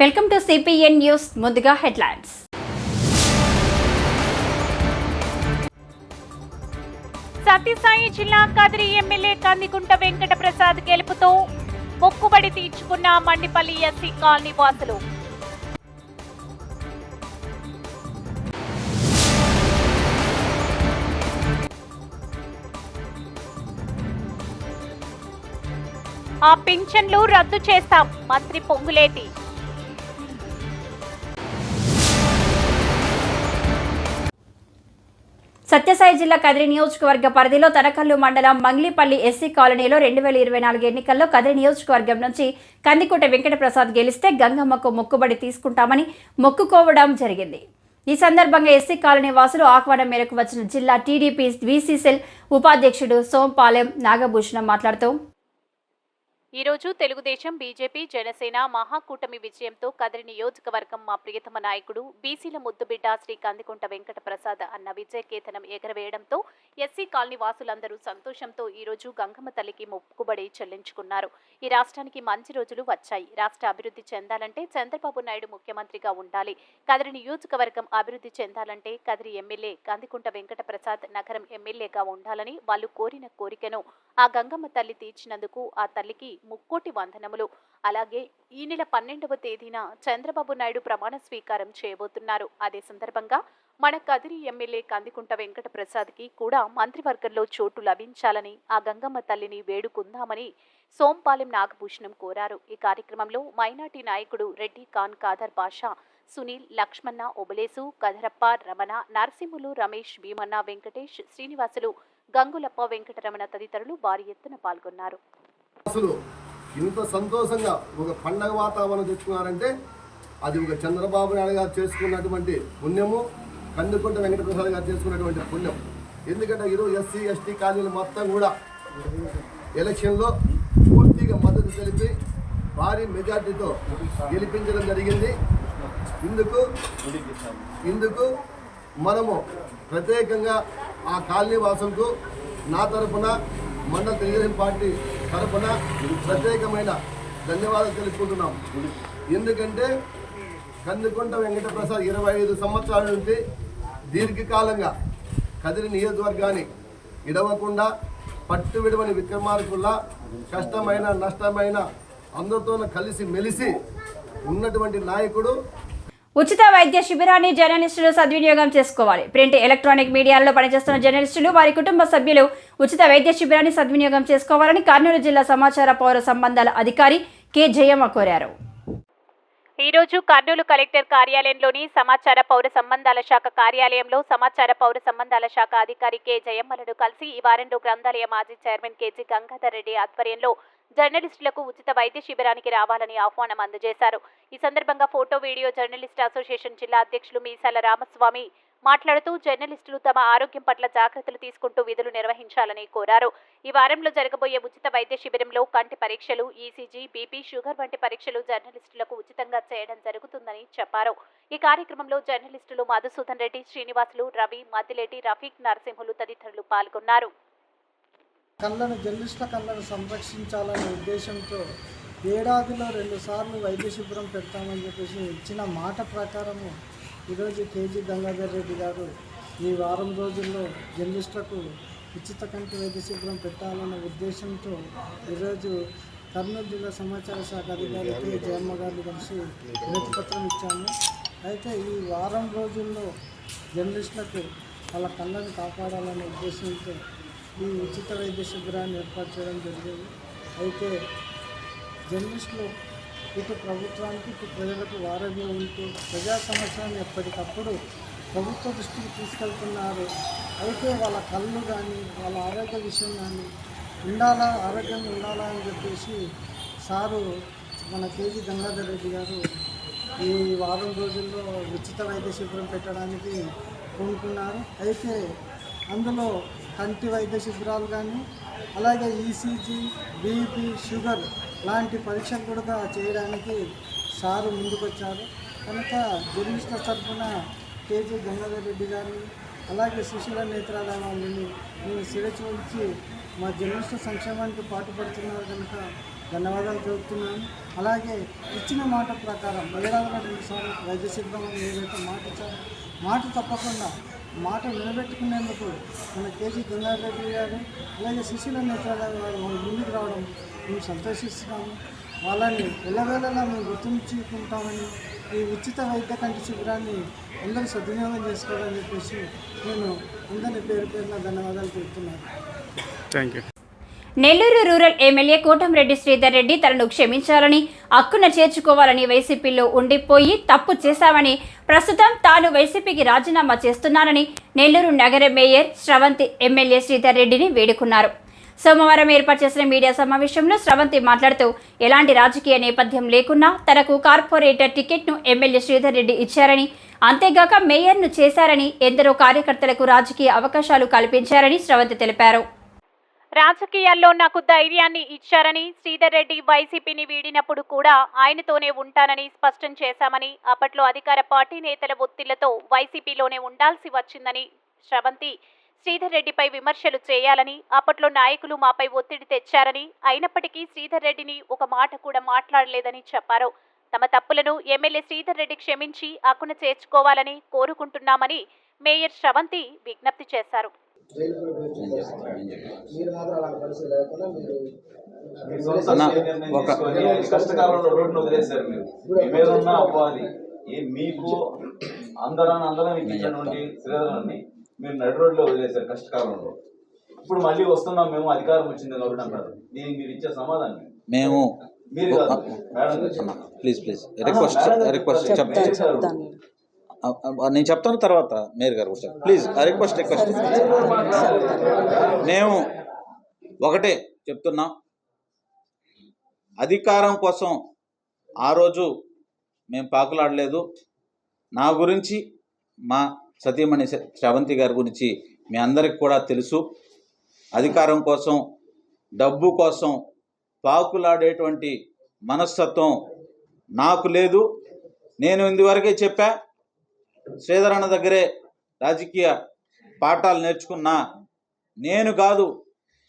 Welcome to CPN news. ముందుగా headlines. Sathya Sai జిల్లా Kadiri MLA Kandikunta Venkata Prasad గెలుపుతో మొక్కుబడి తీర్చుకున్న మండిపల్లి ఎస్సీ కాలనీ వాసులు. ఆ పింఛన్లు రద్దు చేస్తాం, మంత్రి పొంగులేటి. సత్యసాయి జిల్లా కదిరి నియోజకవర్గ పరిధిలో తనకల్లు మండలం మంగ్లీపల్లి ఎస్సీ కాలనీలో 2024 ఎన్నికల్లో కదిరి నియోజకవర్గం నుంచి కందికుంట వెంకట ప్రసాద్ గెలిస్తే గంగమ్మకు మొక్కుబడి తీసుకుంటామని మొక్కుకోవడం జరిగింది. ఈ సందర్భంగా ఎస్సీ కాలనీ వాసులు ఆహ్వానం మేరకు వచ్చిన జిల్లా టీడీపీ వీసీ సెల్ ఉపాధ్యక్షుడు సోంపాలెం నాగభూషణం మాట్లాడుతూ, ఈరోజు తెలుగుదేశం, బీజేపీ, జనసేన మహాకూటమి విజయంతో కదిరి నియోజకవర్గం మా ప్రియతమ నాయకుడు బీసీల ముద్దుబిడ్డ శ్రీ కందికుంట వెంకట ప్రసాద్ అన్న విజయకేతనం ఎగరవేయడంతో ఎస్సీ కాలనీ వాసులందరూ సంతోషంతో ఈరోజు గంగమ్మ తల్లికి మొక్కుబడి చెల్లించుకున్నారు. ఈ రాష్ట్రానికి మంచి రోజులు వచ్చాయి. రాష్ట్ర అభివృద్ధి చెందాలంటే చంద్రబాబు నాయుడు ముఖ్యమంత్రిగా ఉండాలి. కదిరి నియోజకవర్గం అభివృద్ధి చెందాలంటే కదిరి ఎమ్మెల్యే కందికుంట వెంకట ప్రసాద్ నగరం ఎమ్మెల్యేగా ఉండాలని వాళ్ళు కోరిన కోరికను ఆ గంగమ్మ తల్లి తీర్చినందుకు ఆ తల్లికి ముక్కోటి వందనములు. అలాగే ఈ నెల 12వ తేదీన చంద్రబాబు నాయుడు ప్రమాణ స్వీకారం చేయబోతున్నారు. అదే సందర్భంగా మన కదిరి ఎమ్మెల్యే కందికుంట వెంకట ప్రసాద్కి కూడా మంత్రివర్గంలో చోటు లభించాలని ఆ గంగమ్మ తల్లిని వేడుకుందామని సోంపాలెం నాగభూషణం కోరారు. ఈ కార్యక్రమంలో మైనార్టీ నాయకుడు రెడ్డి ఖాన్, కాదర్ బాషా, సునీల్, లక్ష్మణ, ఒబలేసు, కదరప్ప, రమణ, నరసింహులు, రమేష్, భీమన్న, వెంకటేష్, శ్రీనివాసులు, గంగులప్ప, వెంకటరమణ తదితరులు భారీ ఎత్తున పాల్గొన్నారు. ఇంత సంతోషంగా ఒక పండగ వాతావరణం తెచ్చుకున్నారంటే అది ఒక చంద్రబాబు నాయుడు గారు చేసుకున్నటువంటి పుణ్యము, కందికుంట వెంకటప్రసాద్ గారు చేసుకున్నటువంటి పుణ్యం. ఎందుకంటే ఈరోజు ఎస్సీ ఎస్టీ కాలనీలు మొత్తం కూడా ఎలక్షన్లో పూర్తిగా మద్దతు తెలిపి భారీ మెజార్టీతో గెలిపించడం జరిగింది. ఇందుకు మనము ప్రత్యేకంగా ఆ కాలనీ వాసులకు నా తరఫున, మండల తెలుగుదేశం పార్టీ తరఫున ప్రత్యేకమైన ధన్యవాదాలు తెలుపుకుంటున్నాం. ఎందుకంటే కందికుంట వెంకట ప్రసాద్ 25 సంవత్సరాల నుంచి దీర్ఘకాలంగా కదిరి నియోజకవర్గాన్ని ఇడవకుండా పట్టు విడవని విక్రమార్కుల్లా కష్టమైన నష్టమైన అందరితో కలిసి మెలిసి ఉన్నటువంటి నాయకుడు. ఉచిత వైద్య శిబిరాన్ని జర్నలిస్టులు సద్వినియోగం చేసుకోవాలి. ప్రింట్, ఎలక్ట్రానిక్ మీడియాలో పనిచేస్తున్న జర్నలిస్టులు, వారి కుటుంబ సభ్యులు ఉచిత వైద్య శిబిరాన్ని సద్వినియోగం చేసుకోవాలని కర్నూలు జిల్లా సమాచార పౌర సంబంధాల అధికారి కె జయమ్మ కోరారు. ఈరోజు కర్నూలు కలెక్టర్ కార్యాలయంలోని సమాచార పౌర సంబంధాల శాఖ కార్యాలయంలో సమాచార పౌర సంబంధాల శాఖ అధికారి కె జయమ్మలను కలిసి ఈ వారంలో గ్రంథాలయ మాజీ చైర్మన్ కేజీ గంగాధర్ రెడ్డి ఆధ్వర్యంలో జర్నలిస్టులకు ఉచిత వైద్య శిబిరానికి రావాలని ఆహ్వానం అందజేశారు. ఈ సందర్భంగా ఫోటో వీడియో జర్నలిస్ట్ అసోసియేషన్ జిల్లా అధ్యక్షులు మీసాల రామస్వామి మాట్లాడుతూ జర్నలిస్టులు తమ ఆరోగ్యం పట్ల జాగ్రత్తలు తీసుకుంటూ విధులు నిర్వహించాలని కోరారు. ఈ వారంలో జరగబోయే ఉచిత వైద్య శిబిరంలో కంటి పరీక్షలు, ఈసీజీ, బీపీ, షుగర్ వంటి పరీక్షలు జర్నలిస్టులకు ఉచితంగా చేయడం జరుగుతుందని చెప్పారు. ఈ కార్యక్రమంలో జర్నలిస్టులు మధుసూదన్ రెడ్డి, శ్రీనివాసులు, రవి, మద్దిలేటి, రఫీక్, నరసింహులు తదితరులు పాల్గొన్నారు. జర్నలిస్టుల కళ్ళను సంరక్షించాలనే ఉద్దేశంతో ఏడాదిలో 2 సార్లు వైద్య శిబిరం పెడతామని చెప్పేసి ఇచ్చిన మాట ప్రకారము ఈరోజు కేజీ గంగాధర్ రెడ్డి గారు ఈ వారం రోజుల్లో జర్నలిస్టులకు ఉచిత కంటి వైద్య శిబిరం పెట్టాలన్న ఉద్దేశంతో ఈరోజు కర్నూలు జిల్లా సమాచార శాఖ అధికారి కె జయమ్మ గారిని కలిసి వినతిపత్రం ఇచ్చాము. అయితే ఈ వారం రోజుల్లో జర్నలిస్టులకు వాళ్ళ కళ్ళను కాపాడాలనే ఉద్దేశంతో ఈ ఉచిత వైద్య శిబిరాన్ని ఏర్పాటు చేయడం జరిగింది. అయితే జర్నలిస్టులు ఇటు ప్రభుత్వానికి, ఇటు ప్రజలకు వారధిగా ఉంటూ ప్రజా సమస్యలను ఎప్పటికప్పుడు ప్రభుత్వ దృష్టికి తీసుకెళ్తున్నారు. అయితే వాళ్ళ కళ్ళు కానీ వాళ్ళ ఆరోగ్య విషయం కానీ ఆరోగ్యంగా ఉండాలా అని చెప్పేసి సారు మన కేజీ గంగాధర్ రెడ్డి గారు ఈ వారం రోజుల్లో ఉచిత వైద్య శిబిరం పెట్టడానికి కోరుకున్నారు. అయితే అందులో కంటి వైద్య శిబిరాలు కానీ అలాగే ఈసీజీ, బీపీ, షుగర్ లాంటి పరీక్షలు కూడా చేయడానికి సారు ముందుకొచ్చారు. కనుక జర్నలిస్టుల తరఫున కేజీ గంగాధర్ రెడ్డి గారిని అలాగే సుశీల నేత్రాలయ వాళ్ళని నేను శిరచి మా జర్నలిస్టు సంక్షేమానికి పాటుపడుతున్నారు కనుక ధన్యవాదాలు తెలుపుతున్నాను. అలాగే ఇచ్చిన మాట ప్రకారం ఏడాదిలో 2 సార్లు వైద్య శిబిరం ఏదైతే మాట ఇచ్చారో మాట తప్పకుండా మాట నిలబెట్టుకునేందుకు మన కేజీ గంగాధర్ రెడ్డి గారు అలాగే సుశీల నేత్రాలయ వారు ముందుకు రావడం మేము సంతోషిస్తున్నాము. వాళ్ళని ఎల్లవేళలా మేము గుర్తుంచుకుంటామని ఈ ఉచిత వైద్య కంటి శిబిరాన్ని అందరూ సద్వినియోగం చేసుకోవాలని చెప్పేసి నేను అందరినీ పేరు పేరున ధన్యవాదాలు చెప్తున్నాను. Thank you. Nellore rural MLA Kotamreddy Sridhar Reddy తనను క్షమించాలని, హక్కున చేర్చుకోవాలని వైసీపీలో ఉండిపోయి తప్పు చేశామని, ప్రస్తుతం తాను వైసీపీకి రాజీనామా చేస్తున్నానని నెల్లూరు నగర మేయర్ స్రవంతి ఎమ్మెల్యే శ్రీధర్ రెడ్డిని వేడుకున్నారు. సోమవారం ఏర్పాటు చేసిన మీడియా సమావేశంలో స్రవంతి మాట్లాడుతూ ఎలాంటి రాజకీయ నేపథ్యం లేకున్నా తనకు కార్పొరేటర్ టికెట్ను ఎమ్మెల్యే శ్రీధర్ రెడ్డి ఇచ్చారని, అంతేగాక మేయర్ను చేశారని, ఎందరో కార్యకర్తలకు రాజకీయ అవకాశాలు కల్పించారని స్రవంతి తెలిపారు. రాజకీయాల్లో నాకు ధైర్యాన్ని ఇచ్చారని, శ్రీధర్ రెడ్డి వైసీపీని వీడినప్పుడు కూడా ఆయనతోనే ఉంటానని స్పష్టం చేశామని, అప్పట్లో అధికార పార్టీ నేతల ఒత్తిళ్లతో వైసీపీలోనే ఉండాల్సి వచ్చిందని స్రవంతి శ్రీధర్ రెడ్డిపై విమర్శలు చేయాలని, అప్పట్లో నాయకులు మాపై ఒత్తిడి తెచ్చారని, అయినప్పటికీ శ్రీధర్ రెడ్డిని ఒక మాట కూడా మాట్లాడలేదని చెప్పారు. తమ తప్పులను ఎమ్మెల్యే శ్రీధర్ రెడ్డి క్షమించి హక్కున చేర్చుకోవాలని కోరుకుంటున్నామని మేయర్ స్రవంతి విజ్ఞప్తి చేశారు. కష్టకాలంలో రోడ్డు వదిలేశారు. మీరు మీరున్న ఉపాధి మీకు అందరం ఇచ్చినటువంటి శ్రీధరాన్ని మీరు నడి రోడ్లో వదిలేశారు కష్టకాలంలో. ఇప్పుడు మళ్ళీ వస్తున్నాం మేము, అధికారం వచ్చింది కాబట్టి అంటారు. దీనికి మీరు ఇచ్చే సమాధానం మేము మీరు కాదు ప్లీజ్ రిక్వెస్ట్ నేను చెప్తాను తర్వాత మేయర్ గారు కూడా ప్లీజ్ రిక్వెస్ట్ మేము ఒకటే చెప్తున్నాం, అధికారం కోసం ఆ రోజు మేము పాకులాడలేదు. నా గురించి మా సతీమణి శ్రవంతి గారి గురించి మీ అందరికి కూడా తెలుసు. అధికారం కోసం డబ్బు కోసం పాకులాడేటువంటి మనస్తత్వం నాకు లేదు. నేను ఇందువరకే చెప్పా, శ్రీధర్ అన్న దగ్గరే రాజకీయ పాఠాలు నేర్చుకున్నా. నేను కాదు,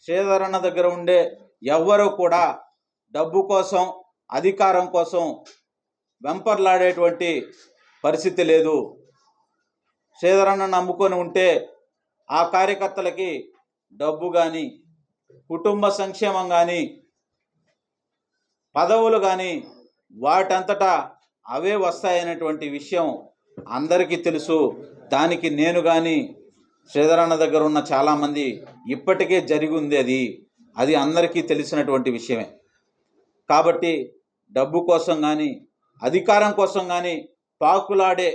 శ్రీధర్ అన్న దగ్గర ఉండే ఎవ్వరూ కూడా డబ్బు కోసం అధికారం కోసం వెంపర్లాడేటువంటి పరిస్థితి లేదు. శ్రీధర్ అన్న నమ్ముకొని ఉంటే ఆ కార్యకర్తలకి డబ్బు కానీ, కుటుంబ సంక్షేమం కానీ, పదవులు కానీ వాటంతటా అవే వస్తాయనేటువంటి విషయం అందరికీ తెలుసు. దానికి నేను కానీ శ్రీధర్ అన్న దగ్గర ఉన్న చాలామంది ఇప్పటికే జరిగి ఉంది. అది అందరికీ తెలిసినటువంటి విషయమే. కాబట్టి డబ్బు కోసం కానీ అధికారం కోసం కానీ పాకులాడే